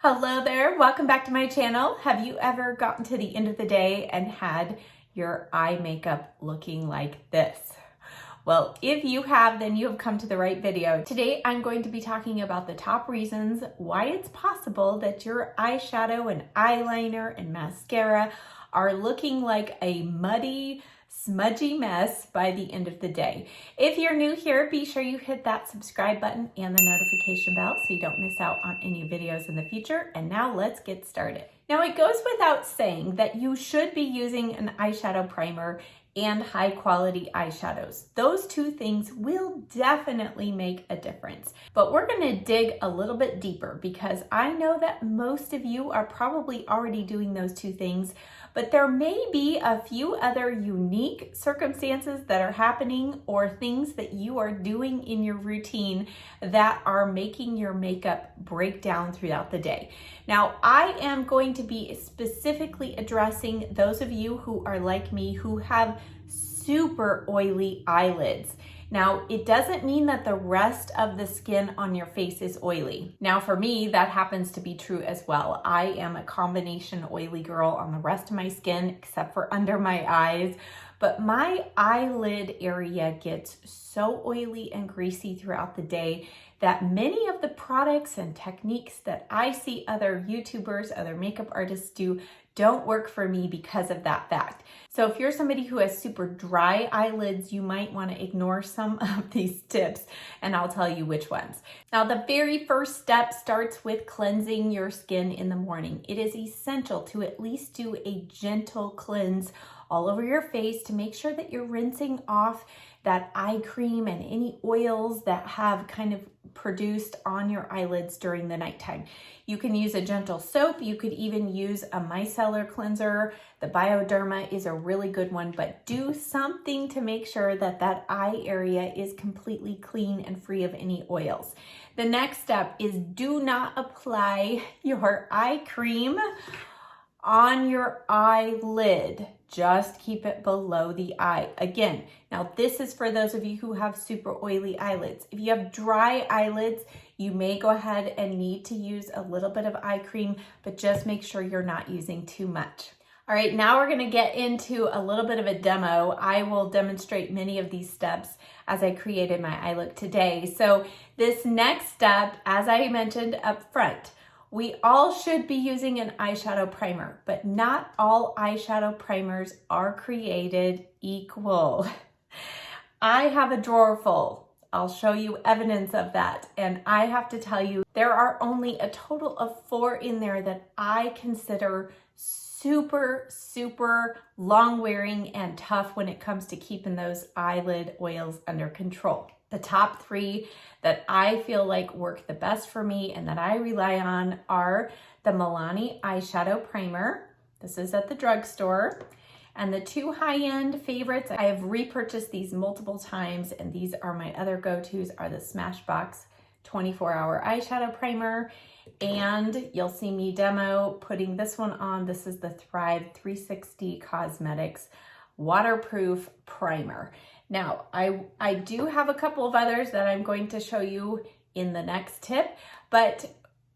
Hello there, welcome back to my channel. Have you ever gotten to the end of the day and had your eye makeup looking like this? Well, if you have, then you have come to the right video. Today, I'm going to be talking about the top reasons why it's possible that your eyeshadow and eyeliner and mascara are looking like a muddy, smudgy mess by the end of the day. If you're new here, be sure you hit that subscribe button and the notification bell so you don't miss out on any videos in the future. And now let's get started. Now it goes without saying that you should be using an eyeshadow primer and high quality eyeshadows. Those two things will definitely make a difference. But we're gonna dig a little bit deeper because I know that most of you are probably already doing those two things, but there may be a few other unique circumstances that are happening or things that you are doing in your routine that are making your makeup break down throughout the day. Now, I am going to be specifically addressing those of you who are like me who have super oily eyelids. Now, it doesn't mean that the rest of the skin on your face is oily. Now, for me, that happens to be true as well. I am a combination oily girl on the rest of my skin, except for under my eyes. But my eyelid area gets so oily and greasy throughout the day that many of the products and techniques that I see other YouTubers, other makeup artists do don't work for me because of that fact. So if you're somebody who has super dry eyelids, you might want to ignore some of these tips, and I'll tell you which ones. Now, the very first step starts with cleansing your skin in the morning. It is essential to at least do a gentle cleanse all over your face to make sure that you're rinsing off that eye cream and any oils that have kind of produced on your eyelids during the nighttime. You can use a gentle soap. You could even use a micellar cleanser. The Bioderma is a really good one, but do something to make sure that that eye area is completely clean and free of any oils. The next step is do not apply your eye cream on your eyelid. Just keep it below the eye. Again, now this is for those of you who have super oily eyelids. If you have dry eyelids, you may go ahead and need to use a little bit of eye cream, but just make sure you're not using too much. All right, now we're gonna get into a little bit of a demo. I will demonstrate many of these steps as I created my eye look today. So this next step, as I mentioned up front, we all should be using an eyeshadow primer, but not all eyeshadow primers are created equal. I have a drawer full. I'll show you evidence of that. And I have to tell you, there are only a total of 4 in there that I consider super, super long wearing and tough when it comes to keeping those eyelid oils under control. The top 3 that I feel like work the best for me and that I rely on are the Milani eyeshadow primer. This is at the drugstore. And the 2 high-end favorites, I have repurchased these multiple times, and these are my other go-tos, are the Smashbox 24-hour eyeshadow primer. And you'll see me demo putting this one on. This is the Thrive 360 Causemetics waterproof primer. Now, I do have a couple of others that I'm going to show you in the next tip, but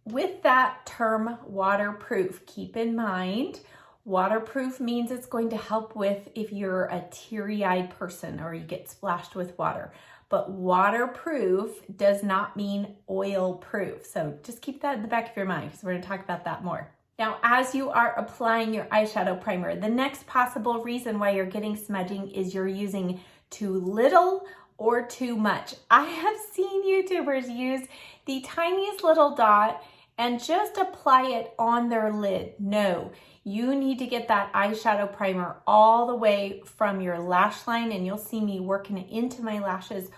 with that term waterproof, keep in mind, waterproof means it's going to help with if you're a teary-eyed person or you get splashed with water. But waterproof does not mean oil proof. So just keep that in the back of your mind because we're going to talk about that more. Now, as you are applying your eyeshadow primer, the next possible reason why you're getting smudging is you're using too little or too much. I have seen YouTubers use the tiniest little dot and just apply it on their lid. No, you need to get that eyeshadow primer all the way from your lash line, and you'll see me working it into my lashes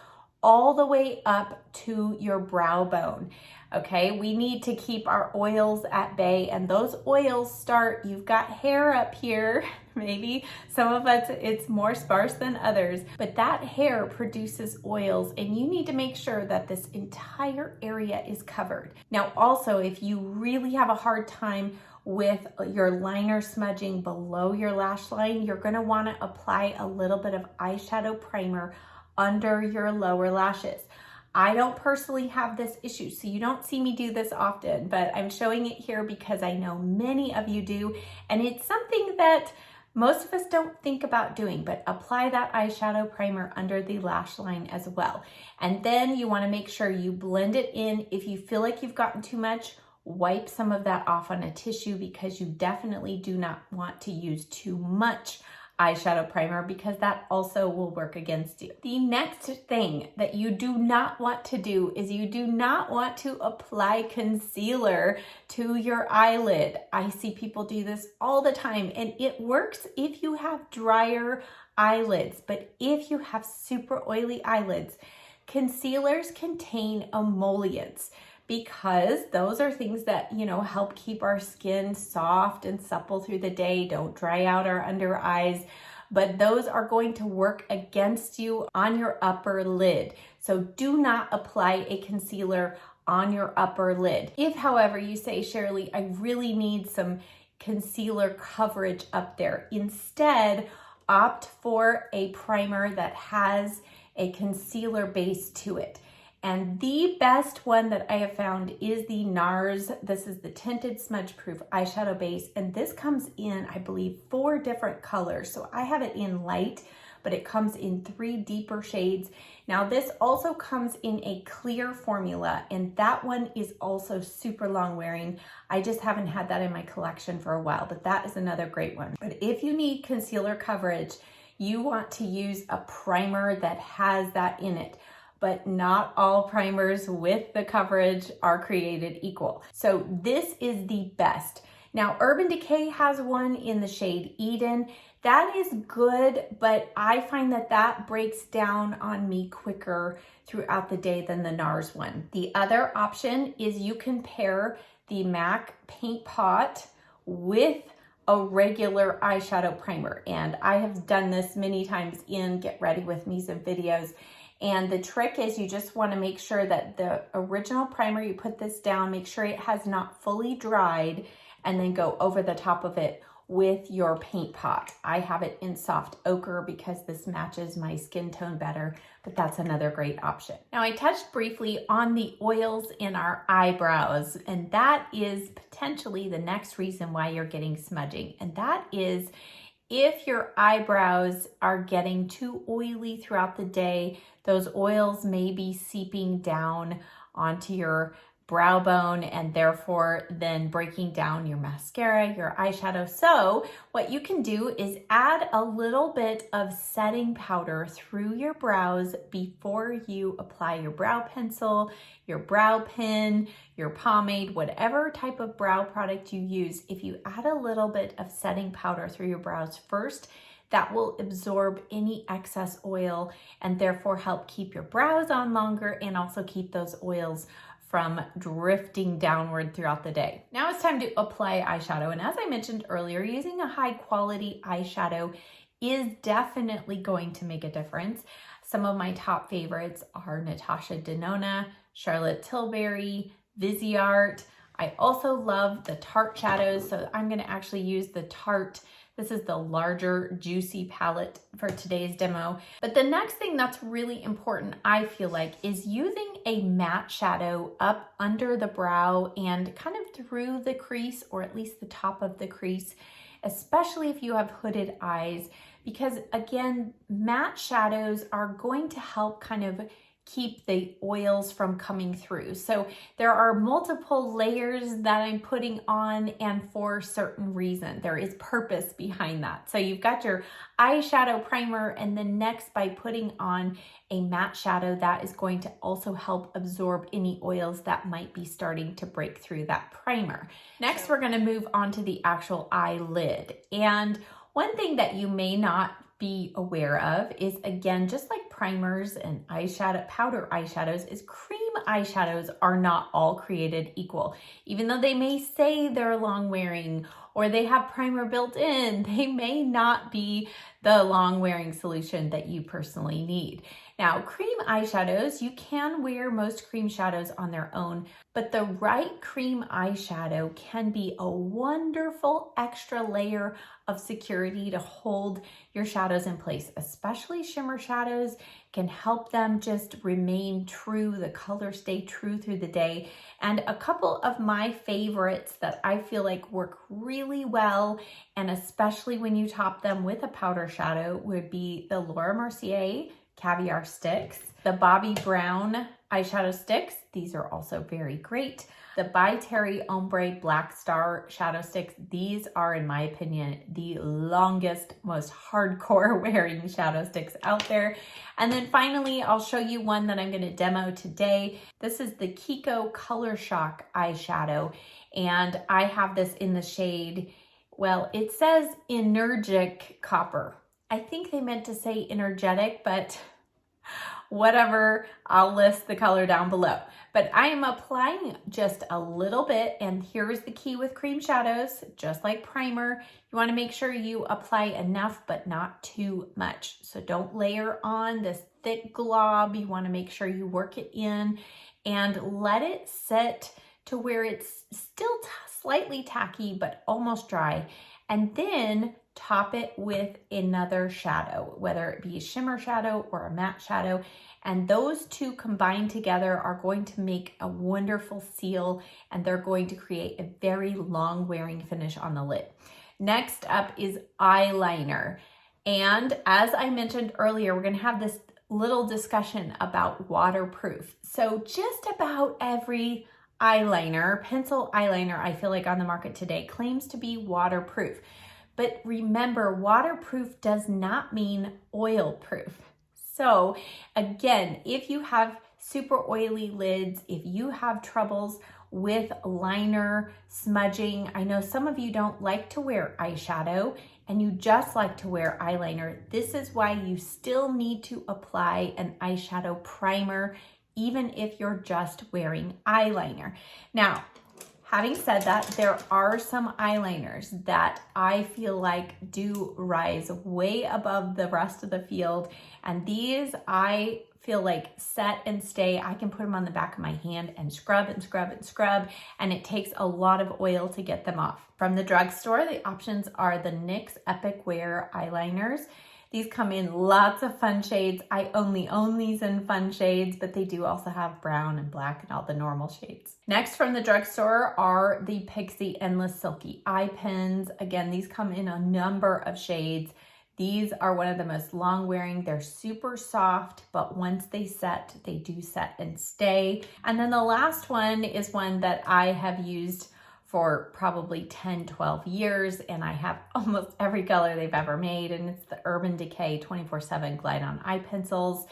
all the way up to your brow bone. Okay, we need to keep our oils at bay, and those oils start, you've got hair up here, maybe some of us, it's more sparse than others, but that hair produces oils, and you need to make sure that this entire area is covered. Now, also, if you really have a hard time with your liner smudging below your lash line, you're gonna wanna apply a little bit of eyeshadow primer under your lower lashes. I don't personally have this issue, so you don't see me do this often, but I'm showing it here because I know many of you do, and it's something that most of us don't think about doing, but apply that eyeshadow primer under the lash line as well. And then you want to make sure you blend it in. If you feel like you've gotten too much, wipe some of that off on a tissue, because you definitely do not want to use too much eyeshadow primer, because that also will work against you. The next thing that you do not want to do is you do not want to apply concealer to your eyelid. I see people do this all the time, and it works if you have drier eyelids, but if you have super oily eyelids, concealers contain emollients, because those are things that, you know, help keep our skin soft and supple through the day, don't dry out our under eyes, but those are going to work against you on your upper lid. So do not apply a concealer on your upper lid. If, however, you say, Sharalee, I really need some concealer coverage up there, instead opt for a primer that has a concealer base to it. And the best one that I have found is the NARS. This is the Tinted Smudge-proof eyeshadow base, and this comes in, I believe, 4 different colors. So I have it in light, but it comes in 3 deeper shades. Now this also comes in a clear formula, and that one is also super long wearing. I just haven't had that in my collection for a while, but that is another great one. But if you need concealer coverage, you want to use a primer that has that in it. But not all primers with the coverage are created equal. So this is the best. Now, Urban Decay has one in the shade Eden. That is good, but I find that that breaks down on me quicker throughout the day than the NARS one. The other option is you can pair the MAC Paint Pot with a regular eyeshadow primer. And I have done this many times in Get Ready With Me some videos. And the trick is you just want to make sure that the original primer, you put this down, make sure it has not fully dried, and then go over the top of it with your paint pot. I have it in soft ochre because this matches my skin tone better, but that's another great option. Now, I touched briefly on the oils in our eyebrows, and that is potentially the next reason why you're getting smudging. And that is if your eyebrows are getting too oily throughout the day, those oils may be seeping down onto your brow bone and therefore then breaking down your mascara, your eyeshadow. So what you can do is add a little bit of setting powder through your brows before you apply your brow pencil, your brow pen, your pomade, whatever type of brow product you use. If you add a little bit of setting powder through your brows first, that will absorb any excess oil and therefore help keep your brows on longer and also keep those oils from drifting downward throughout the day. Now it's time to apply eyeshadow. And as I mentioned earlier, using a high quality eyeshadow is definitely going to make a difference. Some of my top favorites are Natasha Denona, Charlotte Tilbury, Viseart. I also love the Tarte shadows, so I'm gonna actually use the Tarte. This is the larger Juicy palette for today's demo. But the next thing that's really important, I feel like, is using a matte shadow up under the brow and kind of through the crease, or at least the top of the crease, especially if you have hooded eyes, because again, matte shadows are going to help kind of keep the oils from coming through. So there are multiple layers that I'm putting on, and for a certain reason. There is purpose behind that. So you've got your eyeshadow primer, and then next by putting on a matte shadow, that is going to also help absorb any oils that might be starting to break through that primer. Next, we're gonna move on to the actual eyelid. And one thing that you may not be aware of is, again, just like primers and eyeshadow, powder eyeshadows, is cream eyeshadows are not all created equal. Even though they may say they're long wearing or they have primer built in, they may not be the long wearing solution that you personally need. Now, cream eyeshadows, you can wear most cream shadows on their own, but the right cream eyeshadow can be a wonderful extra layer of security to hold your shadows in place, especially shimmer shadows can help them just remain true, the color stay true through the day. And a couple of my favorites that I feel like work really well, and especially when you top them with a powder shadow, would be the Laura Mercier Caviar Sticks, the Bobbi Brown eyeshadow sticks. These are also very great. The By Terry Ombre Black Star shadow sticks. These are, in my opinion, the longest, most hardcore wearing shadow sticks out there. And then finally, I'll show you one that I'm going to demo today. This is the Kiko Color Shock eyeshadow, and I have this in the shade, well, it says Energic Copper. I think they meant to say energetic, but whatever, I'll list the color down below. But I am applying just a little bit, and here's the key with cream shadows, just like primer, you wanna make sure you apply enough, but not too much. So don't layer on this thick glob. You wanna make sure you work it in and let it sit to where it's still slightly tacky, but almost dry. And then top it with another shadow, whether it be a shimmer shadow or a matte shadow. And those two combined together are going to make a wonderful seal, and they're going to create a very long wearing finish on the lid. Next up is eyeliner. And as I mentioned earlier, we're gonna have this little discussion about waterproof. So just about every eyeliner, pencil eyeliner, I feel like on the market today claims to be waterproof. But remember, waterproof does not mean oil proof. So again, if you have super oily lids, if you have troubles with liner smudging, I know some of you don't like to wear eyeshadow and you just like to wear eyeliner. This is why you still need to apply an eyeshadow primer, even if you're just wearing eyeliner. Now, having said that, there are some eyeliners that I feel like do rise way above the rest of the field. And these I feel like set and stay. I can put them on the back of my hand and scrub and scrub and scrub, and it takes a lot of oil to get them off. From the drugstore, the options are the NYX Epic Wear eyeliners. These come in lots of fun shades. I only own these in fun shades, but they do also have brown and black and all the normal shades. Next from the drugstore are the Pixi Endless Silky Eye Pens. Again, these come in a number of shades. These are one of the most long wearing. They're super soft, but once they set, they do set and stay. And then the last one is one that I have used for probably 10, 12 years, and I have almost every color they've ever made, and it's the Urban Decay 24/7 Glide On Eye Pencils.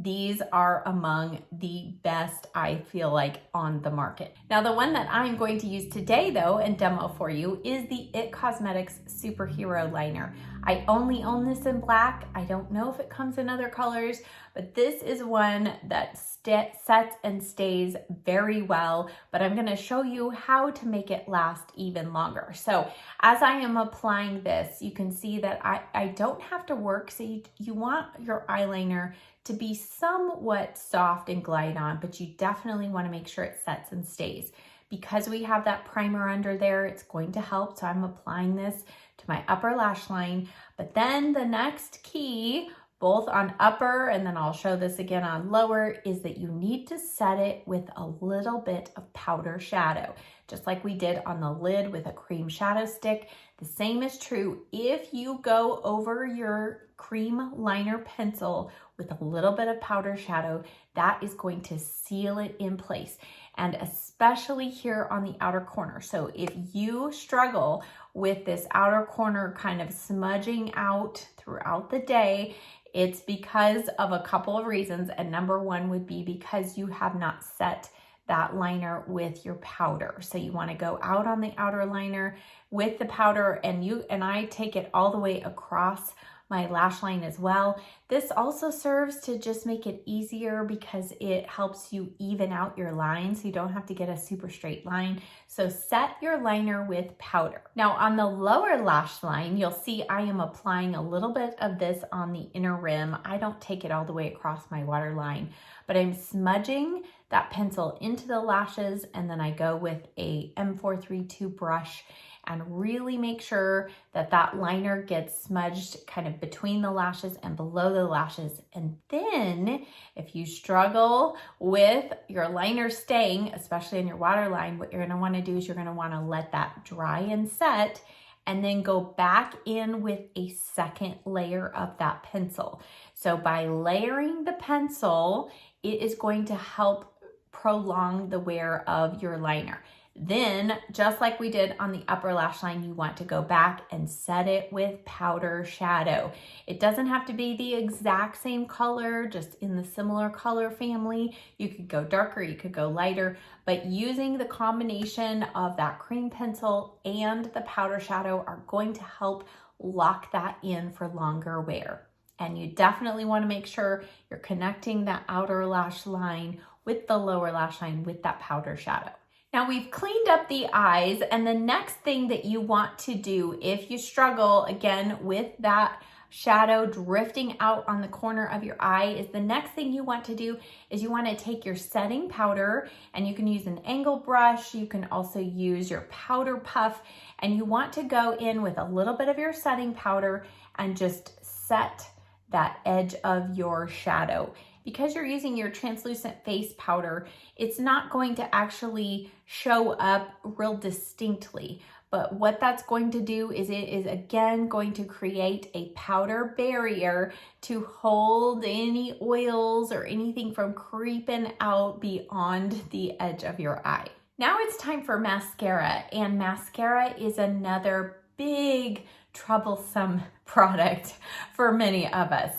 These are among the best, I feel like, on the market. Now, the one that I'm going to use today, though, and demo for you is the IT Causemetics Superhero Liner. I only own this in black. I don't know if it comes in other colors, but this is one that sets and stays very well, but I'm gonna show you how to make it last even longer. So as I am applying this, you can see that I don't have to work, so you want your eyeliner to be somewhat soft and glide on, but you definitely wanna make sure it sets and stays. Because we have that primer under there, it's going to help, so I'm applying this to my upper lash line. But then the next key, both on upper, and then I'll show this again on lower, is that you need to set it with a little bit of powder shadow. Just like we did on the lid with a cream shadow stick, the same is true if you go over your cream liner pencil with a little bit of powder shadow. That is going to seal it in place, and especially here on the outer corner. So if you struggle with this outer corner kind of smudging out throughout the day, it's because of a couple of reasons. And number one would be because you have not set that liner with your powder. So you want to go out on the outer liner with the powder, and I take it all the way across my lash line as well. This also serves to just make it easier because it helps you even out your line so you don't have to get a super straight line. So set your liner with powder. Now on the lower lash line, you'll see I am applying a little bit of this on the inner rim. I don't take it all the way across my waterline, but I'm smudging that pencil into the lashes, and then I go with a M432 brush and really make sure that that liner gets smudged kind of between the lashes and below the lashes. And then if you struggle with your liner staying, especially in your waterline, what you're gonna wanna do is you're gonna wanna let that dry and set, and then go back in with a second layer of that pencil. So by layering the pencil, it is going to help prolong the wear of your liner. Then, just like we did on the upper lash line, you want to go back and set it with powder shadow. It doesn't have to be the exact same color, just in the similar color family. You could go darker, you could go lighter, but using the combination of that cream pencil and the powder shadow are going to help lock that in for longer wear. And you definitely want to make sure you're connecting that outer lash line with the lower lash line with that powder shadow. Now we've cleaned up the eyes, and the next thing that you want to do if you struggle again with that shadow drifting out on the corner of your eye is the next thing you want to do is you want to take your setting powder, and you can use an angle brush, you can also use your powder puff, and you want to go in with a little bit of your setting powder and just set that edge of your shadow. Because you're using your translucent face powder, it's not going to actually show up real distinctly. But what that's going to do is it is again going to create a powder barrier to hold any oils or anything from creeping out beyond the edge of your eye. Now it's time for mascara, and mascara is another big troublesome product for many of us.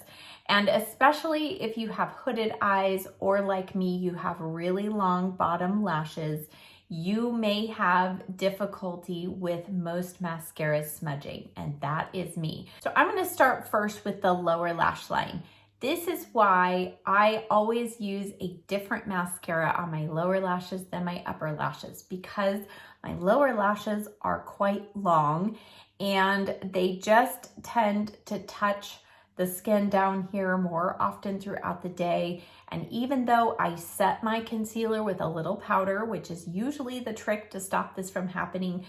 And especially if you have hooded eyes, or like me, you have really long bottom lashes, you may have difficulty with most mascaras smudging, and that is me. So I'm gonna start first with the lower lash line. This is why I always use a different mascara on my lower lashes than my upper lashes, because my lower lashes are quite long and they just tend to touch the skin down here more often throughout the day. And even though I set my concealer with a little powder, which is usually the trick to stop this from happening,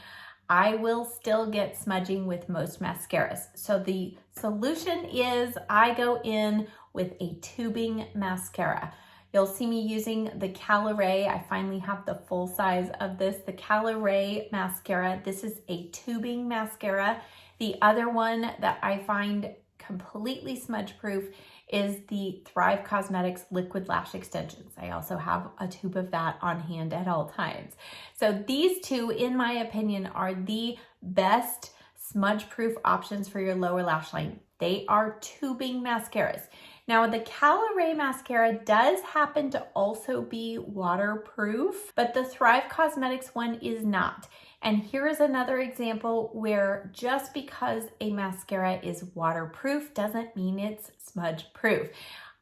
I will still get smudging with most mascaras. So the solution is I go in with a tubing mascara. You'll see me using the Caliray. I finally have the full size of this, the Caliray mascara. This is a tubing mascara. The other one that I find completely smudge proof is the Thrive Causemetics liquid lash extensions. I also have a tube of that on hand at all times. So these two, in my opinion, are the best smudge proof options for your lower lash line. They are tubing mascaras. Now the Caliray mascara does happen to also be waterproof, but the Thrive Causemetics one is not. And here is another example where just because a mascara is waterproof doesn't mean it's smudge proof.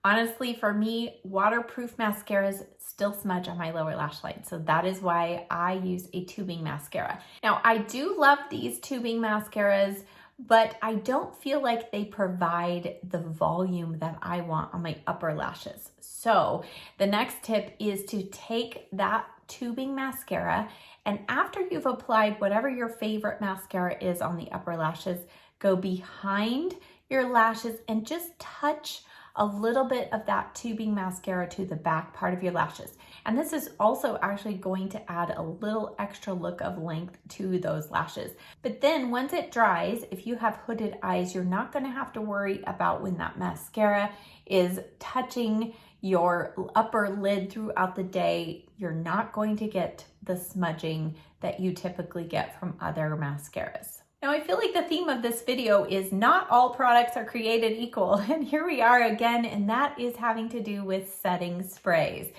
Honestly, for me, waterproof mascaras still smudge on my lower lash line. So that is why I use a tubing mascara. Now, I do love these tubing mascaras, but I don't feel like they provide the volume that I want on my upper lashes. So the next tip is to take that tubing mascara, and after you've applied whatever your favorite mascara is on the upper lashes, go behind your lashes and just touch a little bit of that tubing mascara to the back part of your lashes. And this is also actually going to add a little extra look of length to those lashes. But then once it dries, if you have hooded eyes, you're not gonna have to worry about when that mascara is touching your upper lid throughout the day. You're not going to get the smudging that you typically get from other mascaras. Now I feel like the theme of this video is not all products are created equal, and here we are again, and that is having to do with setting sprays.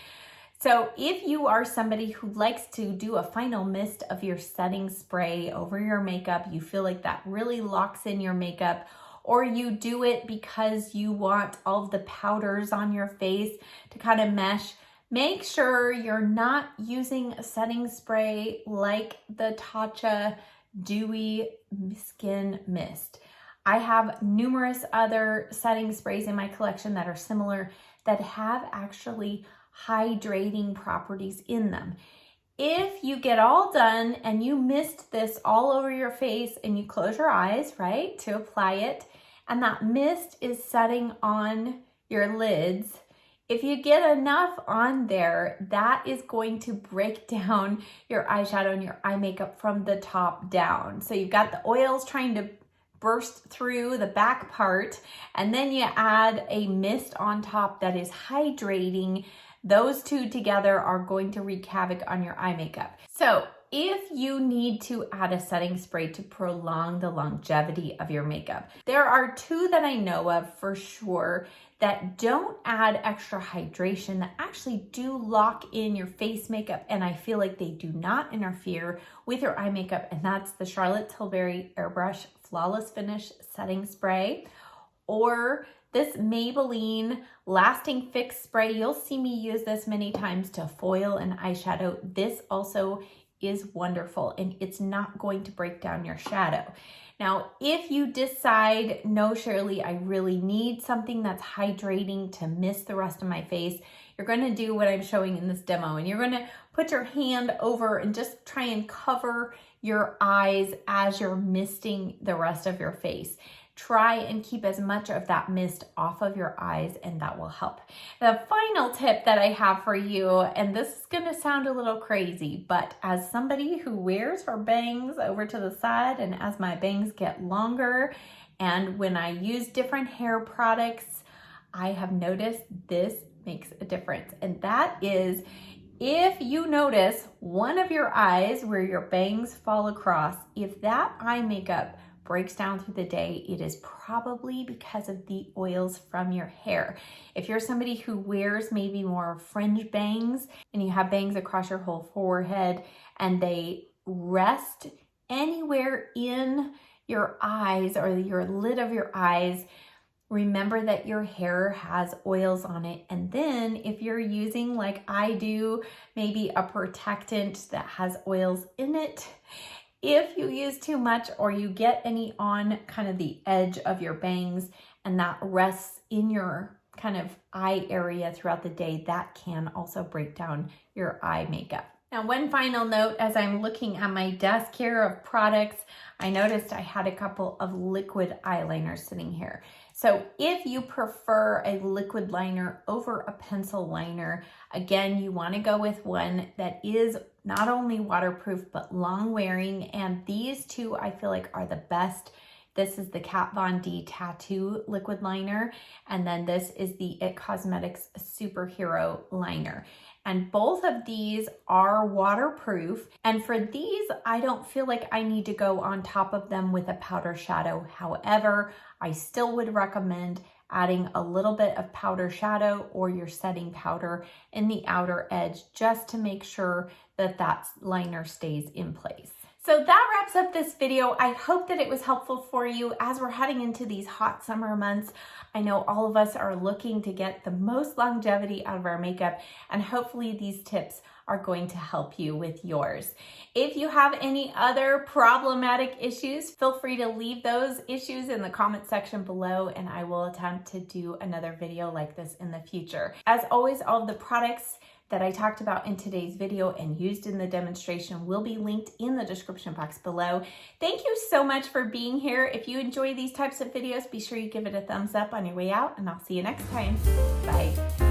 So if you are somebody who likes to do a final mist of your setting spray over your makeup, you feel like that really locks in your makeup, or you do it because you want all of the powders on your face to kind of mesh, make sure you're not using a setting spray like the Tatcha Dewy Skin Mist. I have numerous other setting sprays in my collection that are similar that have actually hydrating properties in them. If you get all done and you mist this all over your face and you close your eyes, right, to apply it, and that mist is setting on your lids, if you get enough on there, that is going to break down your eyeshadow and your eye makeup from the top down. So you've got the oils trying to burst through the back part, and then you add a mist on top that is hydrating. Those two together are going to wreak havoc on your eye makeup. So if you need to add a setting spray to prolong the longevity of your makeup, there are two that I know of for sure that don't add extra hydration, that actually do lock in your face makeup, and I feel like they do not interfere with your eye makeup, and that's the Charlotte Tilbury Airbrush Flawless Finish Setting Spray, or this Maybelline Lasting Fix Spray. You'll see me use this many times to foil an eyeshadow. This also is wonderful, and it's not going to break down your shadow. Now, if you decide, no, Shirley, I really need something that's hydrating to mist the rest of my face, you're gonna do what I'm showing in this demo, and you're gonna put your hand over and just try and cover your eyes as you're misting the rest of your face. Try and keep as much of that mist off of your eyes, and that will help. The final tip that I have for you, and this is gonna sound a little crazy, but as somebody who wears her bangs over to the side, and as my bangs get longer, and when I use different hair products, I have noticed this makes a difference. And that is, if you notice one of your eyes where your bangs fall across, if that eye makeup breaks down through the day, it is probably because of the oils from your hair. If you're somebody who wears maybe more fringe bangs and you have bangs across your whole forehead and they rest anywhere in your eyes or your lid of your eyes, remember that your hair has oils on it. And then if you're using, like I do, maybe a protectant that has oils in it, if you use too much or you get any on kind of the edge of your bangs and that rests in your kind of eye area throughout the day, that can also break down your eye makeup. Now, one final note, as I'm looking at my desk here of products, I noticed I had a couple of liquid eyeliners sitting here. So if you prefer a liquid liner over a pencil liner, again, you want to go with one that is not only waterproof, but long wearing. And these two I feel like are the best. This is the Kat Von D Tattoo Liquid Liner. And then this is the It Causemetics Superhero Liner. And both of these are waterproof. And for these, I don't feel like I need to go on top of them with a powder shadow. However, I still would recommend adding a little bit of powder shadow or your setting powder in the outer edge just to make sure that that liner stays in place. So that wraps up this video. I hope that it was helpful for you as we're heading into these hot summer months. I know all of us are looking to get the most longevity out of our makeup, and hopefully these tips are going to help you with yours. If you have any other problematic issues, feel free to leave those issues in the comment section below, and I will attempt to do another video like this in the future. As always, all of the products that I talked about in today's video and used in the demonstration will be linked in the description box below. Thank you so much for being here. If you enjoy these types of videos, be sure you give it a thumbs up on your way out, and I'll see you next time. Bye.